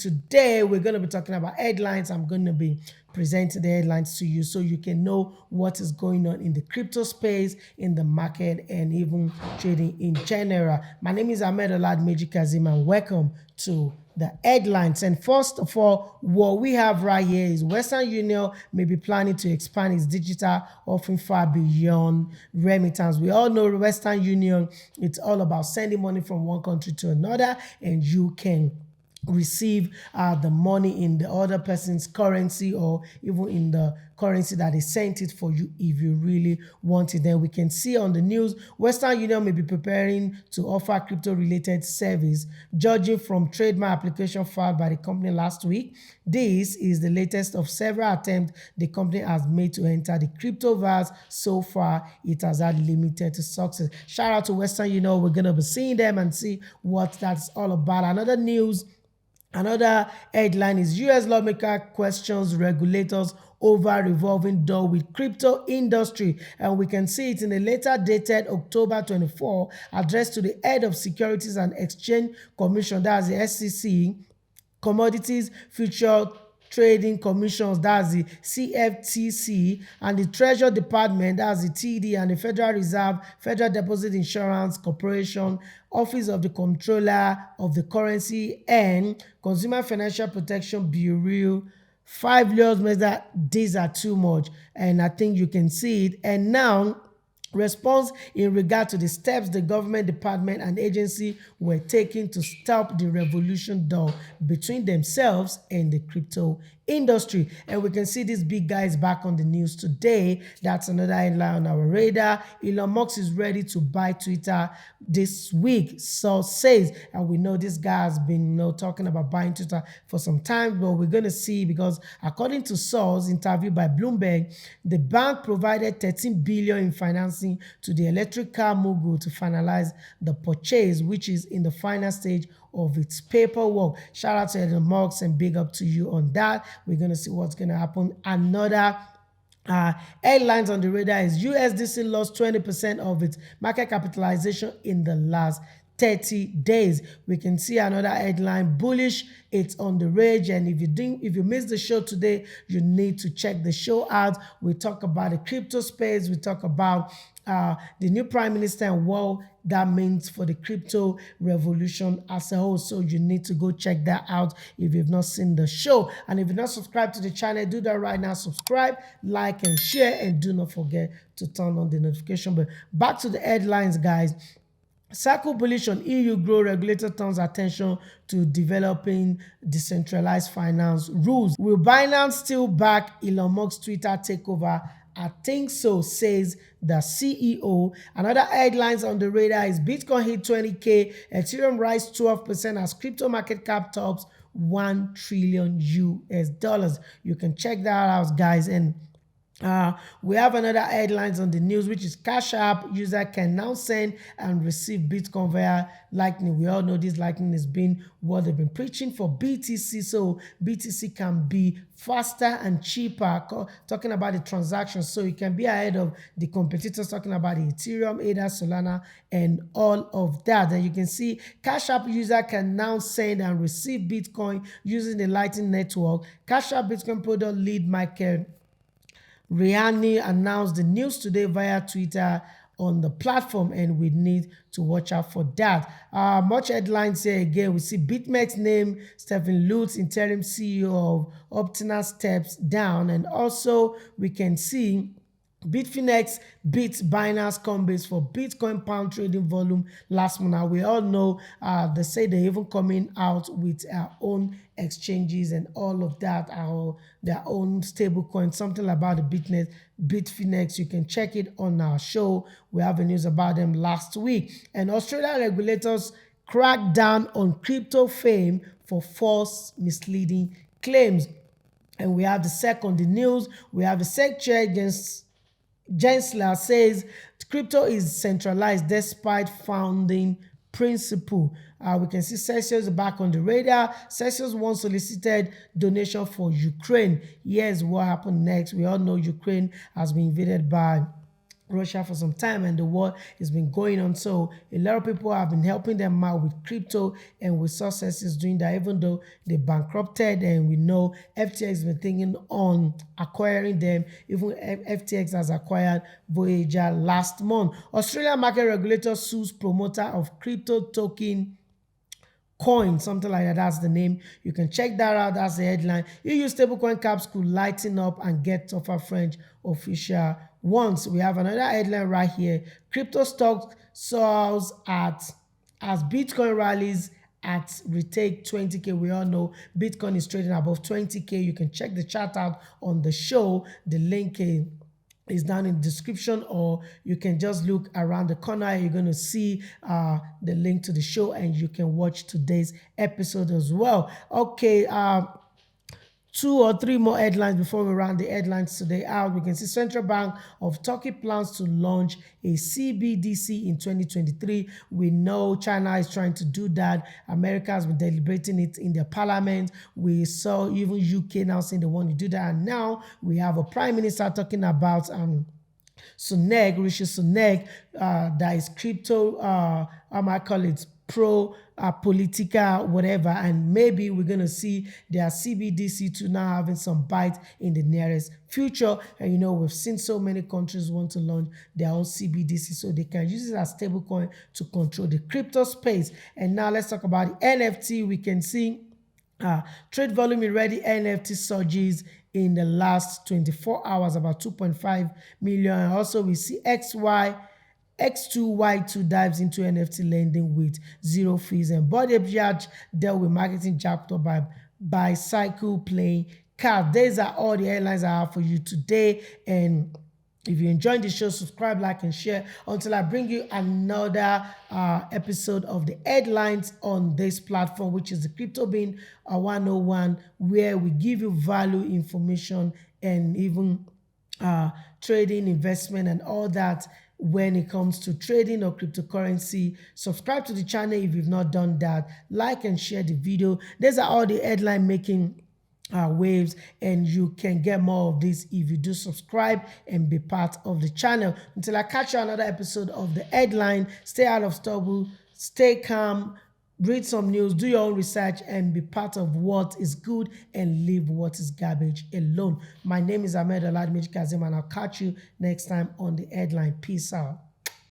today we're going to be talking about headlines. I'm going to be presenting the headlines to you so you can know what is going on in the crypto space, in the market, and even trading in general. My name is Ahmed Oladmeji Kazim, and welcome to the headlines. And first of all, what we have right here is Western Union may be planning to expand its digital offering far beyond remittance. We all know Western Union, it's all about sending money from one country to another, and you can receive the money in the other person's currency or even in the currency that they sent it for you if you really want it. Then we can see on the news, Western Union may be preparing to offer crypto-related service, judging from trademark application filed by the company last week. This is the latest of several attempts the company has made to enter the cryptoverse. So far, it has had limited success. Shout out to Western Union. We're going to be seeing them and see what that's all about. Another headline is U.S. lawmaker questions regulators over revolving door with crypto industry. And we can see it in a letter dated October 24, addressed to the head of Securities and Exchange Commission, that's the SEC, Commodities Future Trading Commissions, that's the CFTC, and the Treasury Department, that's the TD, and the Federal Reserve, Federal Deposit Insurance Corporation, Office of the Comptroller of the Currency, and Consumer Financial Protection Bureau. 5 years means that these are too much, and I think you can see it. And now, response in regard to the steps the government department and agency were taking to stop the revolution door between themselves and the crypto industry. And we can see these big guys back on the news today. That's another headline on our radar. Elon Musk is ready to buy Twitter this week, so says. And we know this guy has been talking about buying Twitter for some time, but we're going to see, because according to source interviewed by Bloomberg, the bank provided $13 billion in financing to the electric car mogul to finalize the purchase, which is in the final stage of its paperwork. Shout out to Elon Musk and big up to you on that. We're going to see what's going to happen. Another headlines on the radar is USDC lost 20% of its market capitalization in the last 30 days. We can see another headline, bullish, it's on the rage. And if you missed the show today, you need to check the show out. We talk about the crypto space, we talk about the new prime minister and what that means for the crypto revolution as a whole. So you need to go check that out if you've not seen the show. And if you're not subscribed to the channel, do that right now. Subscribe, like, and share, and do not forget to turn on the notification bell. Back to the headlines, guys. Circle bullish on EU grow, regulator turns attention to developing decentralized finance rules. Will Binance still back Elon Musk's Twitter takeover? I think so, says the CEO. Another headlines on the radar is Bitcoin hit 20K, Ethereum rise 12% as crypto market cap tops $1 trillion US. You can check that out, guys. And we have another headlines on the news, which is Cash App user can now send and receive Bitcoin via Lightning. We all know this Lightning has been what they've been preaching for BTC, so BTC can be faster and cheaper, talking about the transactions, so it can be ahead of the competitors, talking about the Ethereum, ADA, Solana, and all of that. And you can see Cash App user can now send and receive Bitcoin using the Lightning network. Cash App Bitcoin product lead Michael Riani announced the news today via Twitter on the platform, and we need to watch out for that. Much headlines here again. We see BitMEX name Stephen Lutz, interim CEO of Optina, steps down, and also we can see Phemex beats Binance Coinbase for Bitcoin pound trading volume last month. Now we all know they say they're even coming out with our own exchanges and all of that, their own stable coin, something about the Phemex. You can check it on our show. We have a news about them last week. And Australian regulators cracked down on crypto fame for false misleading claims. And we have the second, the news. We have the SEC chair against Gensler says crypto is centralized despite founding principle. We can see Celsius back on the radar. Celsius once solicited donation for Ukraine. Here's what happened next. We all know Ukraine has been invaded by Russia for some time, and the war has been going on. So a lot of people have been helping them out with crypto and with successes doing that, even though they bankrupted. And we know FTX has been thinking on acquiring them. Even FTX has acquired Voyager last month. Australian market regulator sues promoter of crypto token coin, something like that. That's the name. You can check that out. That's the headline. EU stablecoin caps could lighten up and get tougher French official ones. We have another headline right here. Crypto stock soars at as Bitcoin rallies at retake 20K. We all know Bitcoin is trading above 20K. You can check the chart out on the show. The link is down in the description, or you can just look around the corner. You're going to see the link to the show, and you can watch today's episode as well. Okay, 2 or 3 more headlines before we round the headlines today out. We can see Central Bank of Turkey plans to launch a CBDC in 2023. We know China is trying to do that. America has been deliberating it in their parliament. We saw even UK now saying they want to do that. And now we have a prime minister talking about Sunak, Rishi Sunak, that is crypto, I might call it pro politica, whatever, and maybe we're going to see their CBDC to now having some bite in the nearest future. And you know, we've seen so many countries want to launch their own CBDC so they can use it as stablecoin to control the crypto space. And now let's talk about the NFT. We can see trade volume in ready NFT surges in the last 24 hours, about 2.5 million. Also, we see X2Y2 dives into NFT lending with 0 fees, and Body Charge dealt with marketing jacked up by Cycle playing card. These are all the headlines I have for you today. And if you enjoyed the show, subscribe, like, and share until I bring you another episode of the headlines on this platform, which is the Crypto Bean 101, where we give you value information and even trading, investment, and all that when it comes to trading or cryptocurrency. Subscribe to the channel if you've not done that. Like and share the video. These are all the headline making waves, and you can get more of this if you do subscribe and be part of the channel. Until I catch you another episode of the headline, stay out of trouble, stay calm, read some news, do your own research, and be part of what is good and leave what is garbage alone. My name is Ahmed Oladmeji Kazim, and I'll catch you next time on the headline. Peace out.